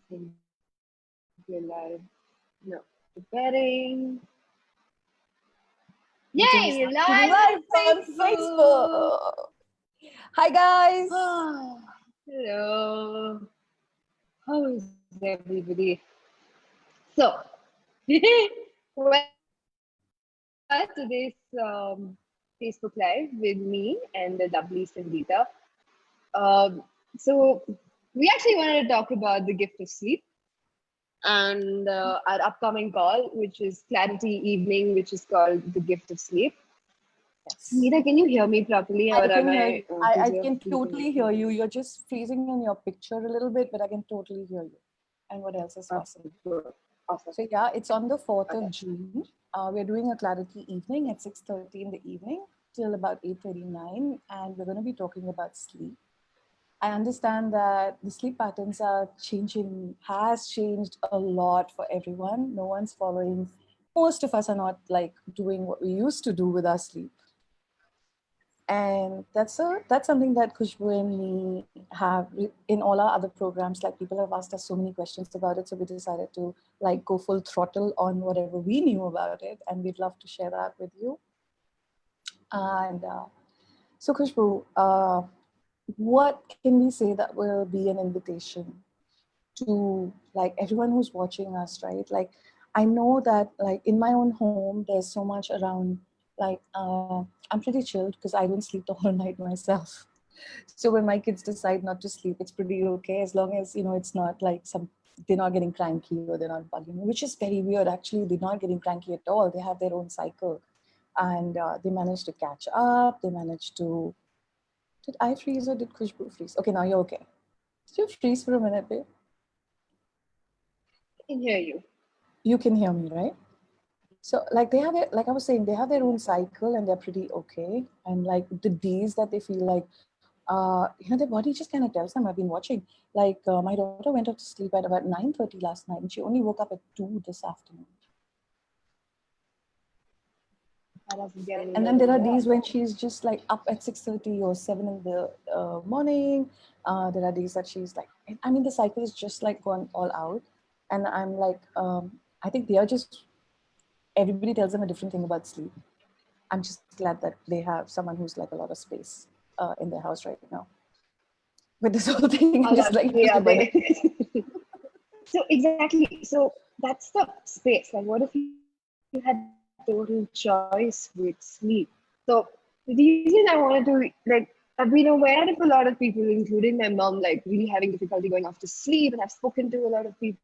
think we're live. No, preparing. Yay, Just we're live live on on Facebook. Facebook. Hi guys. Hello. How is everybody? So, welcome to this Facebook Live with me and the lovely Sangeeta. So, we actually wanted to talk about the gift of sleep and our upcoming call, which is Clarity Evening, which is called The Gift of Sleep. Yes. Nita, can you hear me properly or I am can hear I you. I you're can freezing totally hear you. You're just freezing in your picture a little bit, but I can totally hear you. And what else is possible? Good. Awesome. So yeah, it's on the 4th Okay. of June. We're doing a Clarity Evening at 6:30 in the evening till about 8:39, and we're going to be talking about sleep. I understand that the sleep patterns are changing, has changed a lot for everyone. No one's following. Most of us are not like doing what we used to do with our sleep. And that's something that Khushboo and me have in all our other programs. Like people have asked us so many questions about it, so we decided to like go full throttle on whatever we knew about it, and we'd love to share that with you. And so, Khushboo, what can we say that will be an invitation to like everyone who's watching us, right? Like I know that like in my own home there's so much around, like I'm pretty chilled because I don't sleep the whole night myself. So when my kids decide not to sleep, it's pretty okay as long as it's not like they're not getting cranky or they're not bugging me, which is very weird. Actually, they're not getting cranky at all. They have their own cycle, and they manage to catch up. They manage to. Did I freeze or did Khushboo freeze? Okay, now you're okay. Did you freeze for a minute, babe? I can hear you. You can hear me, right? So like they have it, like I was saying, they have their own cycle and they're pretty okay. And like the days that they feel like, their body just kind of tells them. I've been watching. Like my daughter went off to sleep at about 9:30 last night, and she only woke up at 2 this afternoon. That doesn't get any And then there better. are Yeah. days when she's just like up at 6:30 or 7 in the morning. There are days that she's like, I mean, the cycle is just like gone all out. And I'm like, I think they are just everybody tells them a different thing about sleep. I'm just glad that they have someone who's like a lot of space in their house right now. With this whole thing, How I'm just like, lucky are just by they? So exactly. So that's the space. Like, what if you had total choice with sleep? So the reason I wanted to I've been aware of a lot of people, including my mom, like really having difficulty going off to sleep, and I've spoken to a lot of people,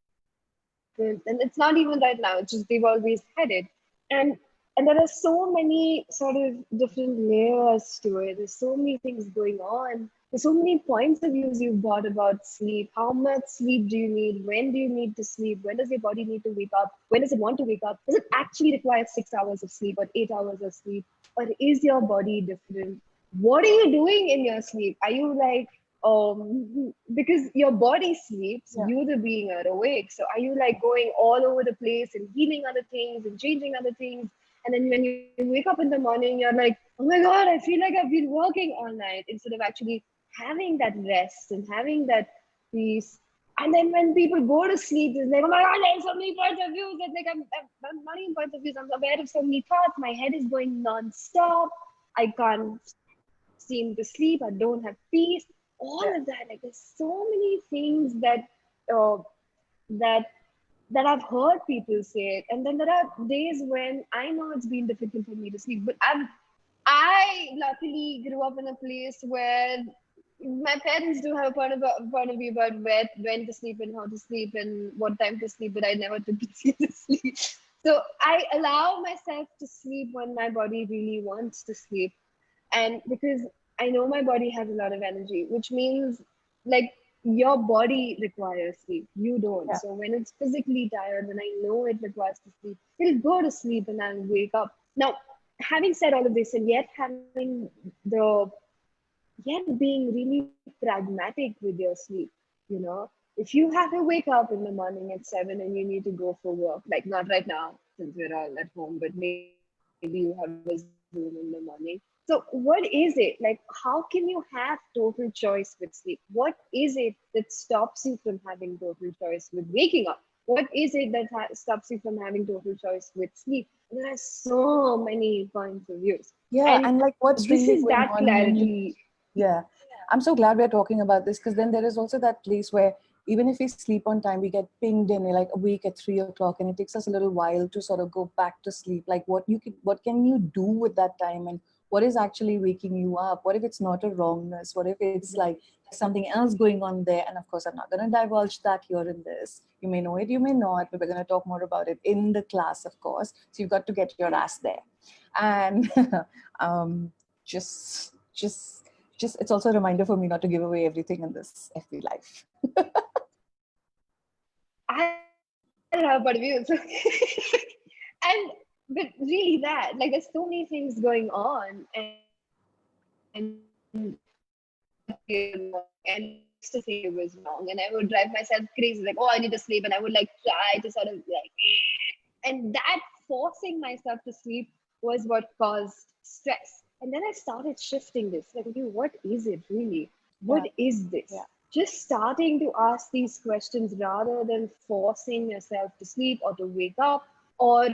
and it's not even right now. It's just they've always had it, and and there are so many sort of different layers to it. There's so many things going on. There's so many points of views you've got about sleep. How much sleep do you need? When do you need to sleep? When does your body need to wake up? When does it want to wake up? Does it actually require 6 hours of sleep or 8 hours of sleep? Or is your body different? What are you doing in your sleep? Are you like because your body sleeps, yeah. you the being are awake. So are you like going all over the place and healing other things and changing other things? And then when you wake up in the morning, you're like, oh my God, I feel like I've been working all night instead of actually having that rest and having that peace. And then when people go to sleep, it's like, oh my God, there's so many points of views. It's like, I'm not even points of views. I'm aware of so many thoughts. My head is going non-stop. I can't seem to sleep. I don't have peace. All of that. Like, there's so many things uh, that that I've heard people say it. And then there are days when I know it's been difficult for me to sleep, but I luckily grew up in a place where my parents do have a point of view about when to sleep and how to sleep and what time to sleep, but I never took it to sleep. So I allow myself to sleep when my body really wants to sleep. And because I know my body has a lot of energy, which means like your body requires sleep, you don't. Yeah. So when it's physically tired, when I know it requires to sleep, it'll go to sleep and I'll wake up. Now, having said all of this, and yet having the yet being really pragmatic with your sleep, you know, if you have to wake up in the morning at 7 and you need to go for work, like not right now since we're all at home, but maybe you have a Zoom in the morning, So what is it? Like, how can you have total choice with sleep? What is it that stops you from having total choice with waking up? What is it that stops you from having total choice with sleep? There are so many points of views. Yeah, And and like what's this really is going that on when you, clarity. yeah, I'm so glad we're talking about this, because then there is also that place where even if we sleep on time, we get pinged in, we're like awake at 3 o'clock, and it takes us a little while to sort of go back to sleep. Like what can you do with that time, and what is actually waking you up? What if it's not a wrongness? What if it's like there's something else going on there? And of course, I'm not going to divulge that here in this. You may know it, you may not, but we're going to talk more about it in the class, of course. So you've got to get your ass there. And um, just it's also a reminder for me not to give away everything in this FB life. I love part of you. So and but really that, like, there's so many things going on, and I used to think it was wrong, and I would drive myself crazy, like, oh, I need to sleep, and I would like try to sort of like, and that forcing myself to sleep was what caused stress. And then I started shifting this, like, okay, what is it really? What Yeah, is this? yeah, Just starting to ask these questions rather than forcing yourself to sleep or to wake up, or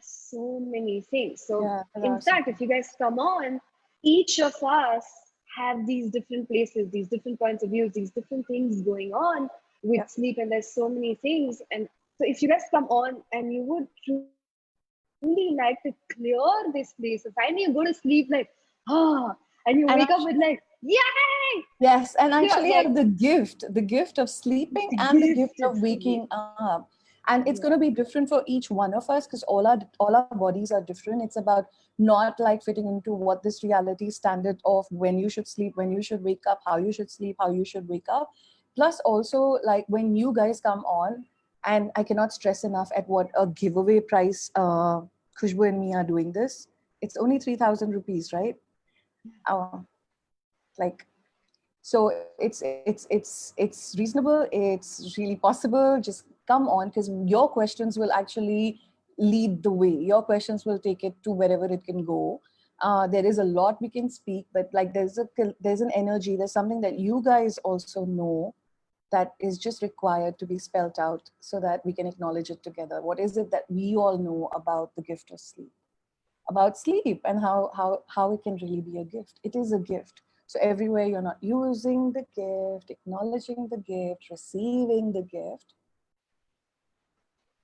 so many things. So, yeah. There in are so fact, if many. you guys come on, each of us have these different places, these different points of view, these different things going on Yeah, with sleep, and there's so many things. And so, if you guys come on and you would truly like to clear this place, so finally you go to sleep like, and you wake up with like, and yay! yes, and Yeah, actually like have the gift of sleeping the and the gift gift of of sleep. waking up. And it's going to Yeah. be different for each one of us, because all our bodies are different. It's about not like fitting into what this reality standard of when you should sleep, when you should wake up, how you should sleep, how you should wake up. Plus also, like when you guys come on, and I cannot stress enough at what a giveaway price Khushboo and me are doing this. It's only 3,000 rupees, right? uh, like, so it's reasonable, it's really possible. Just come on, because your questions will actually lead the way. Your questions will take it to wherever it can go. There is a lot we can speak, but like there's an energy, there's something that you guys also know that is just required to be spelt out so that we can acknowledge it together. What is it that we all know about the gift of sleep, about sleep, and how it can really be a gift? It is a gift. So everywhere you're not using the gift, acknowledging the gift, receiving the gift,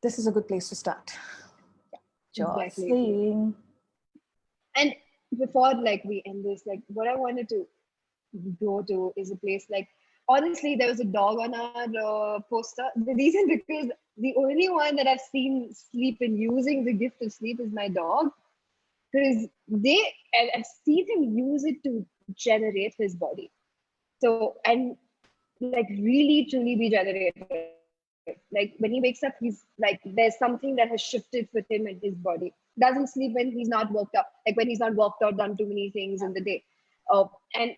this is a good place to start. Yeah. Just Exactly. saying. And before like we end this, like what I wanted to go to is a place like, honestly, there was a dog on our poster. The reason, because the only one that I've seen sleep and using the gift of sleep is my dog, because I've seen him use it to generate his body. So, and like really truly be generative. Like when he wakes up, he's like, there's something that has shifted with him and his body. Doesn't sleep when he's not worked up, like when he's not worked out, done too many things in the day. And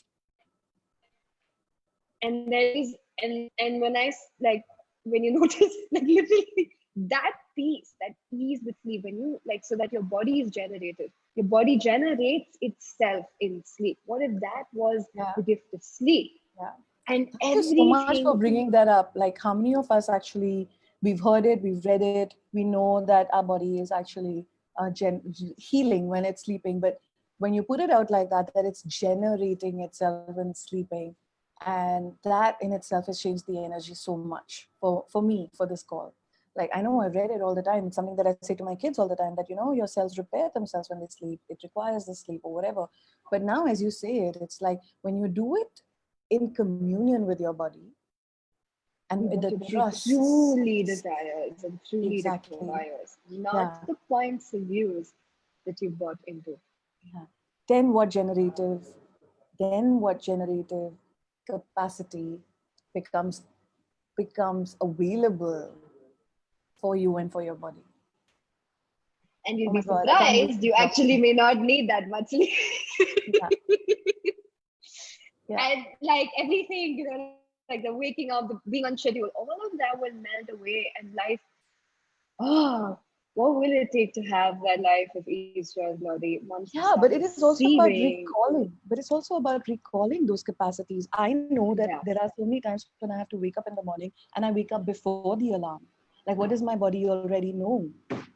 and there is and when like when you notice, like literally that peace, that ease with sleep, when you like, so that your body is generated, your body generates itself in sleep. What if that was Yeah. the gift of sleep? Yeah. And Thank you so much for everything. bringing that up. Like, how many of us actually, we've heard it, we've read it, we know that our body is actually healing when it's sleeping. But when you put it out like that it's generating itself when sleeping, and that in itself has changed the energy so much for me, for this call. Like, I know I've read it all the time. It's something that I say to my kids all the time, that, your cells repair themselves when they sleep. It requires the sleep or whatever. But now, as you say it, it's like when you do it in communion with your body and with What the your body trust. truly desires and truly Exactly. requires, not Yeah. the points of views that you bought into. Yeah. Then what generative capacity becomes available for you and for your body. And Oh you'll my be God, I can't believe surprised, we you dropped actually in. may not need that much sleep. Yeah. Yeah. And like everything, like the waking up, the being on schedule, all of that will melt away, and life, oh, what will it take to have that life of ease, joy, and glory once you Yeah, start but it is also about receiving recalling. But it's also about recalling those capacities. I know that that? there are so many times when I have to wake up in the morning and I wake up before the alarm. Like, what does my body already know,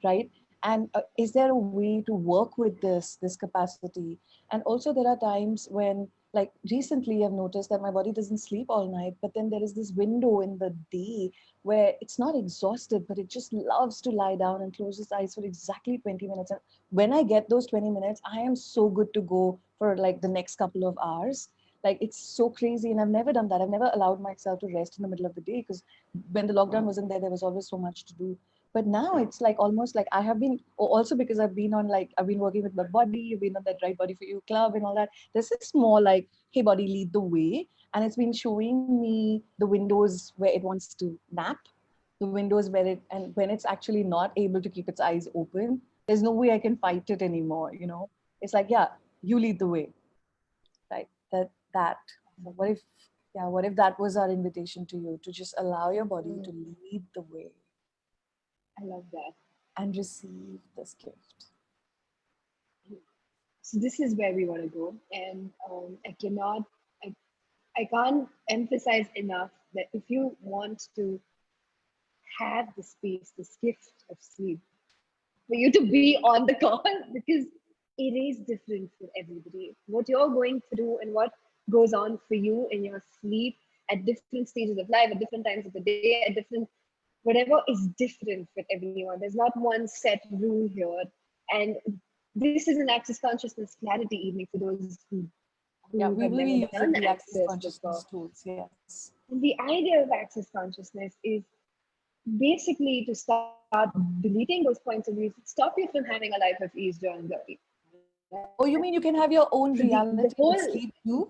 right? And is there a way to work with this capacity? And also, there are times when, like recently, I've noticed that my body doesn't sleep all night, but then there is this window in the day where it's not exhausted, but it just loves to lie down and close its eyes for exactly 20 minutes. And when I get those 20 minutes, I am so good to go for like the next couple of hours. Like, it's so crazy. And I've never done that. I've never allowed myself to rest in the middle of the day, because when the lockdown wasn't there, there was always so much to do. But now it's like almost like I have been, also because I've been working with my body, I've been on that Right Body for You club and all that. This is more like, hey, body, lead the way. And it's been showing me the windows where it wants to nap, the windows where and when it's actually not able to keep its eyes open, there's no way I can fight it anymore, you know? It's like, yeah, you lead the way, right? That. So what if that was our invitation to you, to just allow your body to lead the way I love that. and receive this gift? So this is where we want to go, and I, I can't emphasize enough that if you want to have the space, this gift of sleep, for you to be on the call, because it is different for everybody. What you're going through and what goes on for you in your sleep at different stages of life, at different times of the day, at different whatever is different for everyone. There's not one set rule here. And this is an access consciousness clarity evening for those Yeah, who we have will be never using done the access access before. consciousness tools. Yes. And the idea of access consciousness is basically to start deleting those points of view, stop you from having a life of ease, joy, and glory. Right? Oh, you mean you can have your So own the reality whole with sleep too?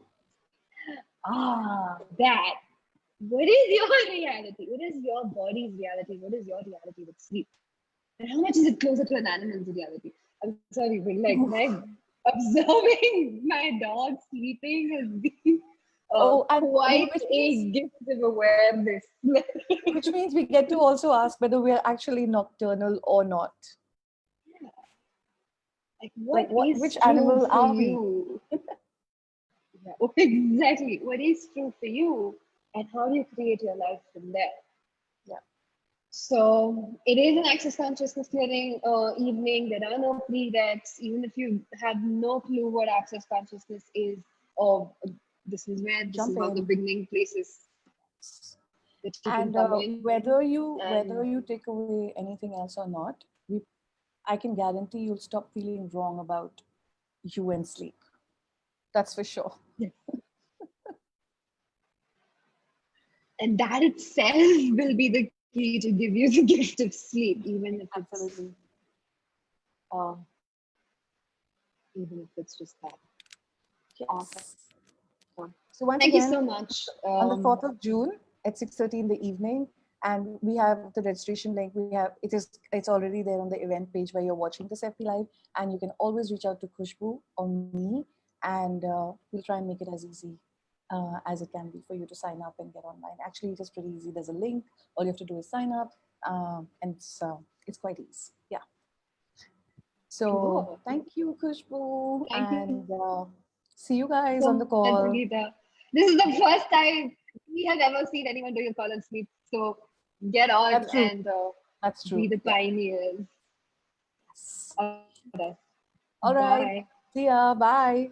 Ah, that what is your reality? What is your body's reality? What is your reality with sleep? And how much is it closer to an animal's reality? I'm sorry, but like observing my dog sleeping has been oh, and quite a gift of awareness. which means we get to also ask whether we are actually nocturnal or not. Like, Like, what is which true animal for are we? you? Yeah, exactly. What is true for you, and how do you create your life from there? Yeah. So it is an access consciousness clearing evening. There are no prereqs. Even if you have no clue what access consciousness is, or this is Jump one of the in. beginning places that you can And come in. whether And you take away anything else or not, I can guarantee you'll stop feeling wrong about you and sleep. That's for sure. and that itself will be the key to give you the gift of sleep, Absolutely. uh, even if it's just that. Awesome. Yes. So once Thank you again, so much. on the 4th of June at 6:30 in the evening, and we have the registration link. It's already there on the event page where you're watching this FP Live, and you can always reach out to Khushboo or me, and we'll try and make it as easy as it can be for you to sign up and get online. Actually, it is pretty easy. There's a link. All you have to do is sign up, and it's quite easy. Yeah. So Cool. thank you, Khushboo, Thank you and see you guys so on the much, call. Sangeeta. This is the first time we have ever seen anyone doing a call and sleep. So get on That's true. and That's be true. the Yeah. pioneers Yes. of this. All right. Bye. See ya. Bye.